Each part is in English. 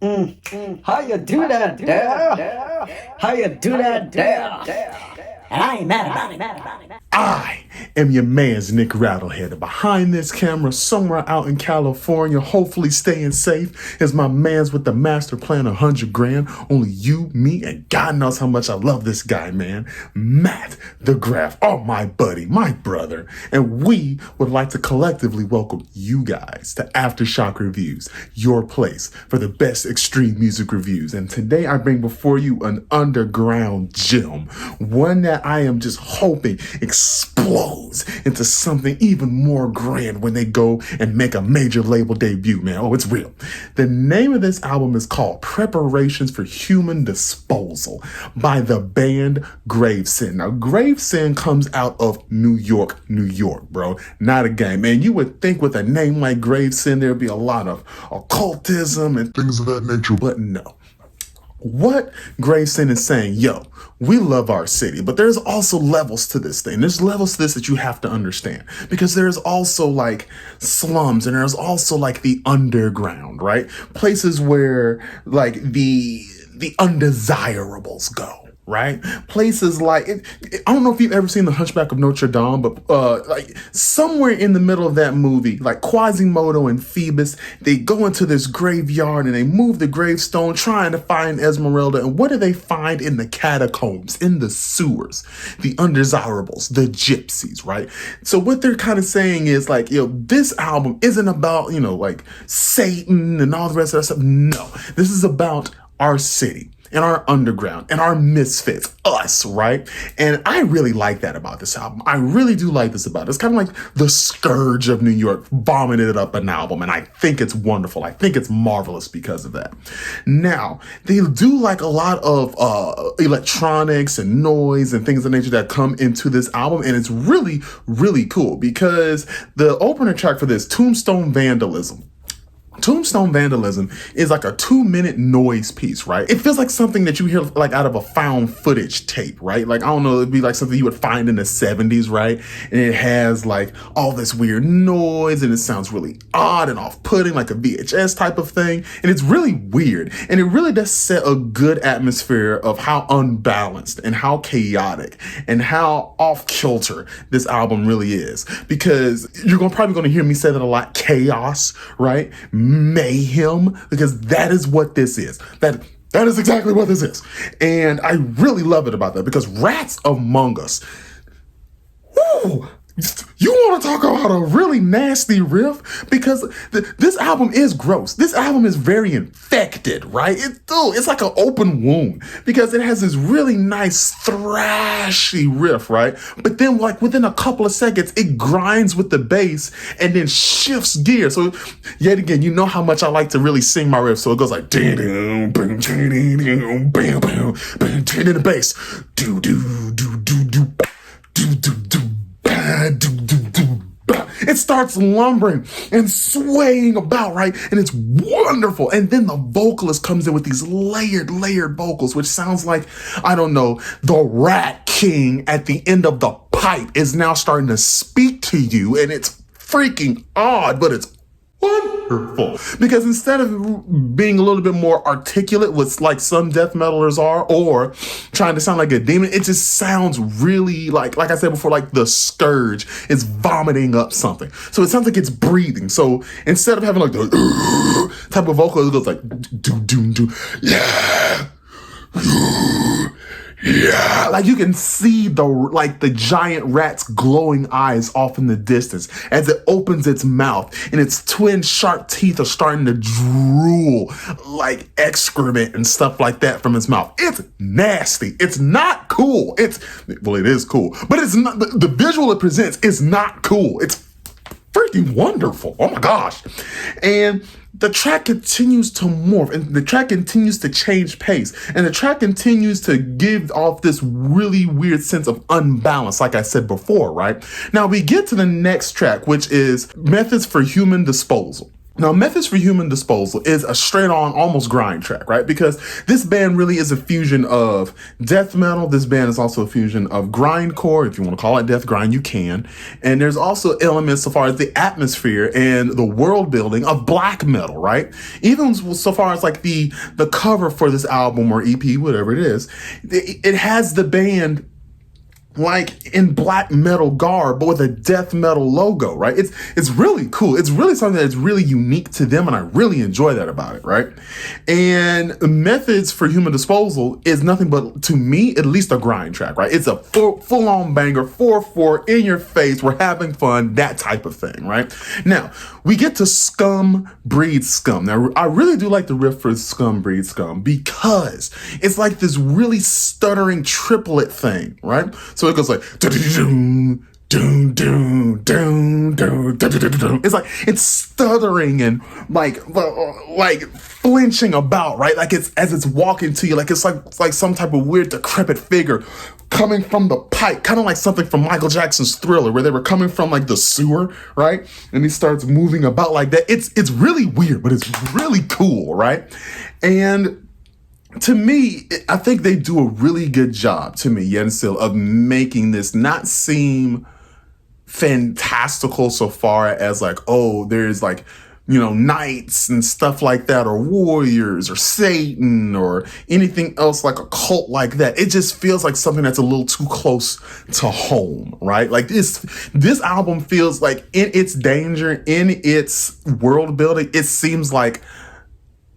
How you do that there? How you do that there? And I ain't mad about it. I am your man's Nic Rattlehead. And behind this camera, somewhere out in California, hopefully staying safe, is my man's with the master plan 100 grand. Only you, me, and God knows how much I love this guy, man. Matt the Graff. Oh, my buddy, my brother. And we would like to collectively welcome you guys to Aftershock Reviews, your place for the best extreme music reviews. And today I bring before you an underground gem, one that I am just hoping explodes into something even more grand when they go and make a major label debut, man. Oh, it's real. The name of this album is called Preparations for Human Disposal by the band Gravesend. Now, Gravesend comes out of New York, bro. Not a game. Man, you would think with a name like Gravesend, there'd be a lot of occultism and things of that nature, but no. What Gravesend is saying, yo, we love our city, but there's also levels to this thing. There's levels to this that you have to understand, because there's also like slums and there's also like the underground, right? Places where like the undesirables go. Right? Places like, I don't know if you've ever seen The Hunchback of Notre Dame, but like somewhere in the middle of that movie, like Quasimodo and Phoebus, they go into this graveyard and they move the gravestone trying to find Esmeralda. And what do they find in the catacombs, in the sewers? The undesirables, the gypsies, right? So what they're kind of saying is like, this album isn't about, like Satan and all the rest of that stuff. No, this is about our city and our underground and our misfits, us, right? And I really like that about this album. I really do like this about it. It's kind of like the scourge of New York vomited up an album, and I think it's wonderful. I think it's marvelous because of that. Now, they do like a lot of electronics and noise and things of nature that come into this album, and it's really, really cool because the opener track for this, Tombstone Vandalism, is like a 2-minute noise piece, right? It feels like something that you hear like out of a found footage tape, right? Like, I don't know, it'd be like something you would find in the 70s, right? And it has like all this weird noise and it sounds really odd and off-putting, like a VHS type of thing. And it's really weird. And it really does set a good atmosphere of how unbalanced and how chaotic and how off-kilter this album really is. Because you're probably going to hear me say that a lot, chaos, right? Mayhem, because that is what this is. That is exactly what this is. And I really love it about that, because Rats Among Us, whoo, you want to talk about a really nasty riff? Because this album is gross. This album is very infected, right? It's like an open wound, because it has this really nice thrashy riff, right? But then like within a couple of seconds, it grinds with the bass and then shifts gear. So yet again, you know how much I like to really sing my riff. So it goes like the bass, do do do do do do do do. It starts lumbering and swaying about, right? And it's wonderful. And then the vocalist comes in with these layered vocals, which sounds like, I don't know, the Rat King at the end of the pipe is now starting to speak to you. And it's freaking odd, but it's wonderful, because instead of being a little bit more articulate, with like some death metalers are, or trying to sound like a demon, it just sounds really like I said before, like the scourge is vomiting up something. So it sounds like it's breathing. So instead of having like the type of vocal, it goes like do do do, yeah. Yeah, like you can see the giant rat's glowing eyes off in the distance as it opens its mouth, and its twin sharp teeth are starting to drool like excrement and stuff like that from its mouth. It's nasty. It's not cool. It is cool, but it's not. The visual it presents is not cool. It's freaking wonderful. Oh my gosh. And the track continues to morph, and the track continues to change pace, and the track continues to give off this really weird sense of unbalance, like I said before, right? Now we get to the next track, which is Methods for Human Disposal. Now, Methods for Human Disposal is a straight-on, almost grind track, right? Because this band really is a fusion of death metal. This band is also a fusion of grindcore. If you want to call it death grind, you can. And there's also elements so far as the atmosphere and the world building of black metal, right? Even so far as like the cover for this album or EP, whatever it is, it has the band like in black metal garb, but with a death metal logo, right? It's really cool. It's really something that's really unique to them, and I really enjoy that about it, right? And Methods for Human Disposal is nothing but, to me, at least a grind track, right? It's a full-on banger, 4/4, in your face, we're having fun, that type of thing, right? Now, we get to Scum Breeds Scum. Now, I really do like the riff for Scum Breeds Scum because it's like this really stuttering triplet thing, right? So it goes like, doom, doom, doom, doom, doom, doom. It's like, it's stuttering and like flinching about, right? Like it's, as it's walking to you, like it's like some type of weird decrepit figure coming from the pipe, kind of like something from Michael Jackson's Thriller, where they were coming from like the sewer, right? And he starts moving about like that. It's really weird, but it's really cool, right? And to me, I think they do a really good job, to me, yet and still, of making this not seem fantastical so far as like, oh, there's like, you know, knights and stuff like that, or warriors, or Satan, or anything else like a cult like that. It just feels like something that's a little too close to home, right? Like this album feels like, in its danger, in its world building, it seems like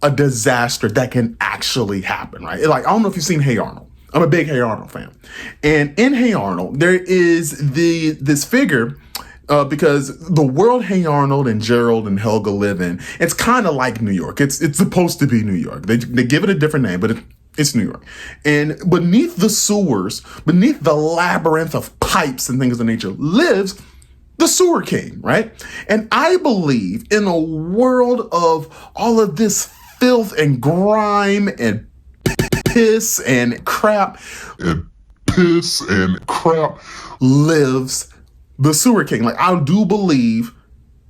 a disaster that can actually happen, right? Like, I don't know if you've seen Hey Arnold. I'm a big Hey Arnold fan. And in Hey Arnold, there is this figure, because the world Hey Arnold and Gerald and Helga live in, it's kind of like New York. It's supposed to be New York. They give it a different name, but it's New York. And beneath the sewers, beneath the labyrinth of pipes and things of that nature, lives the Sewer King, right? And I believe in a world of all of this filth and grime and piss and crap, lives the Sewer King. Like, I do believe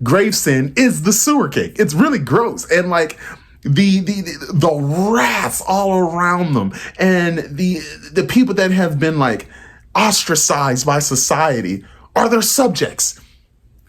Gravesend is the Sewer King. It's really gross. And like the rats all around them, and the people that have been like ostracized by society are their subjects.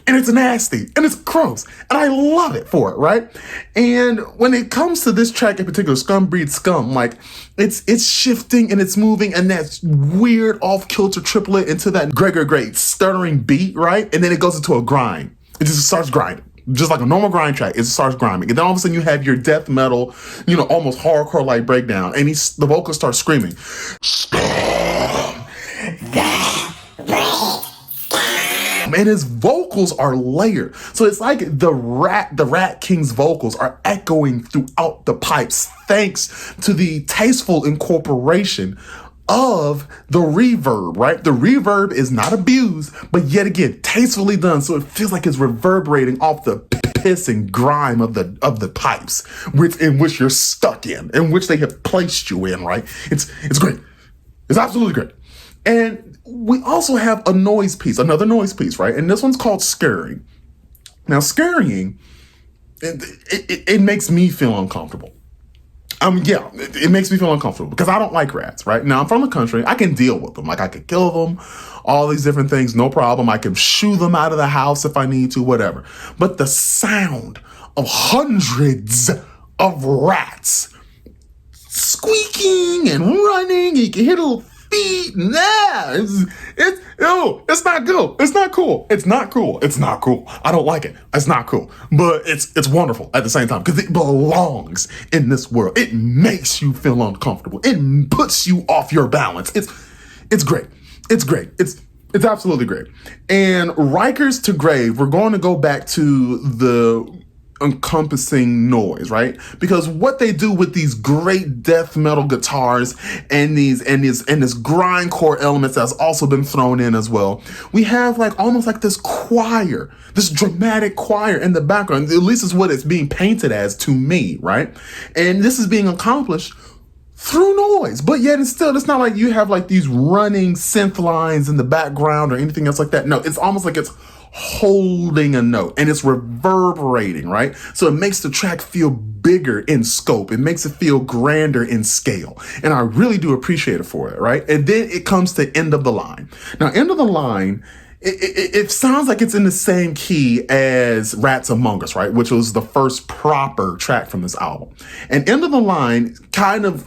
And it's nasty, and it's gross, and I love it for it, right? And when it comes to this track in particular, Scum Breeds Scum, like, it's shifting and it's moving, and that weird off-kilter triplet into that great stuttering beat, right? And then it goes into a grind. It just starts grinding. Just like a normal grind track, it starts grinding. And then all of a sudden you have your death metal, you know, almost hardcore-like breakdown, and the vocals start screaming, Scum! And his vocals are layered. So it's like the Rat King's vocals are echoing throughout the pipes, thanks to the tasteful incorporation of the reverb, right? The reverb is not abused, but yet again, tastefully done. So it feels like it's reverberating off the piss and grime of the pipes, in which you're stuck in which they have placed you in, right? It's great. It's absolutely great. And we also have another noise piece, right? And this one's called Scurrying. Now, scurrying, it makes me feel uncomfortable. It makes me feel uncomfortable because I don't like rats, right? Now, I'm from the country. I can deal with them. Like, I could kill them, all these different things, no problem. I can shoo them out of the house if I need to, whatever. But the sound of hundreds of rats squeaking and running, you can hear little feet. Nah, it's not good. It's not cool. It's not cool. It's not cool. I don't like it. It's not cool. But it's wonderful at the same time because it belongs in this world. It makes you feel uncomfortable. It puts you off your balance. It's great. It's great. It's absolutely great. And Rikers to Grave, we're going to go back to the encompassing noise, right? Because what they do with these great death metal guitars and this grindcore elements that's also been thrown in as well, we have like almost like this choir, this dramatic choir in the background. At least is what it's being painted as to me, right? And this is being accomplished through noise, but yet and still, it's not like you have like these running synth lines in the background or anything else like that. No, it's almost like it's holding a note and it's reverberating, right? So it makes the track feel bigger in scope. It makes it feel grander in scale. And I really do appreciate it for it, right? And then it comes to End of the Line. Now, End of the Line, it sounds like it's in the same key as Rats Among Us, right? Which was the first proper track from this album. And End of the Line kind of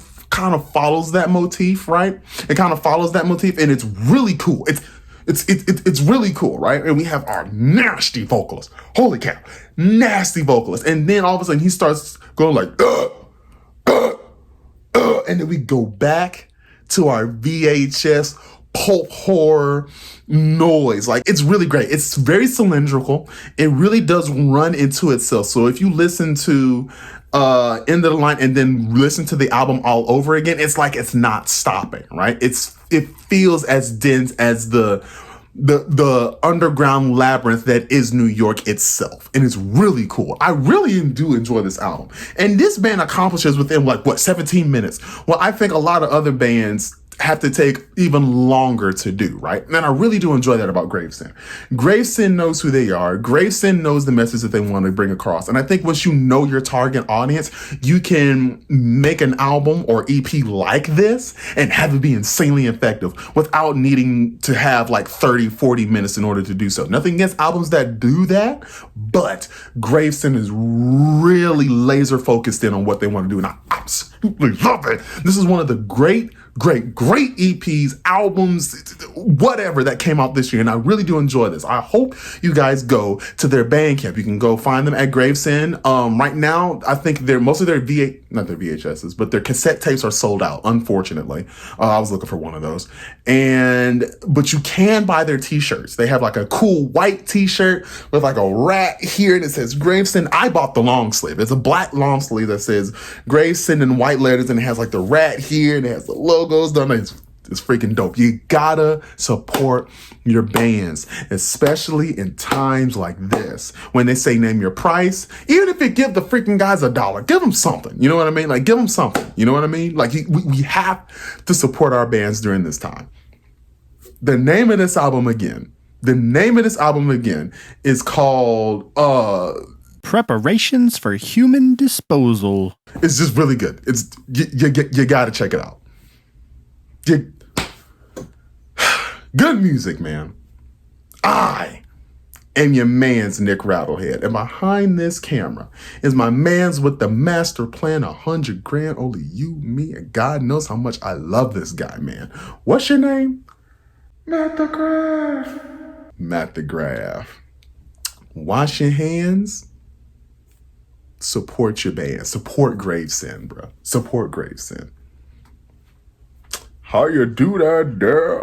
follows that motif, right? It kind of follows that motif, and it's really cool. It's really cool, right? And we have our nasty vocalist. Holy cow, nasty vocalist. And then all of a sudden he starts going like, and then we go back to our VHS pulp horror noise. Like, it's really great. It's very cylindrical. It really does run into itself. So if you listen to End of the Line and then listen to the album all over again, it's like it's not stopping, right? It feels as dense as the underground labyrinth that is New York itself. And it's really cool. I really do enjoy this album. And this band accomplishes within 17 minutes. Well, I think a lot of other bands have to take even longer to do, right? And I really do enjoy that about Gravesend. Gravesend knows who they are. Gravesend knows the message that they want to bring across. And I think once you know your target audience, you can make an album or EP like this and have it be insanely effective without needing to have 30, 40 minutes in order to do so. Nothing against albums that do that, but Gravesend is really laser focused in on what they want to do. And I absolutely love it. This is one of the great EPs, albums, whatever that came out this year. And I really do enjoy this. I hope you guys go to their Bandcamp. You can go find them at Gravesend. Right now, I think most of their not their VHSs, but their cassette tapes are sold out, unfortunately. I was looking for one of those. But you can buy their t-shirts. They have a cool white t-shirt with a rat here and it says Gravesend. I bought the long sleeve. It's a black long sleeve that says Gravesend in white letters and it has the rat here and it has the logos done. It's freaking dope. You gotta support your bands, especially in times like this when they say name your price. Even if you give the freaking guys $1, give them something. You know what I mean? Give them something. You know what I mean? We have to support our bands during this time. The name of this album again is called Preparations for Human Disposal. It's just really good. You gotta check it out. Good music, man. I am your man's Nic Rattlehead, and behind this camera is my man's with the master plan, 100 grand, only you, me, and God knows how much I love this guy, man. What's your name? Matt the Graff. Matt the Graff. Wash your hands. Support your band. Support Gravesend, bro. Support Gravesend. How you do that, there?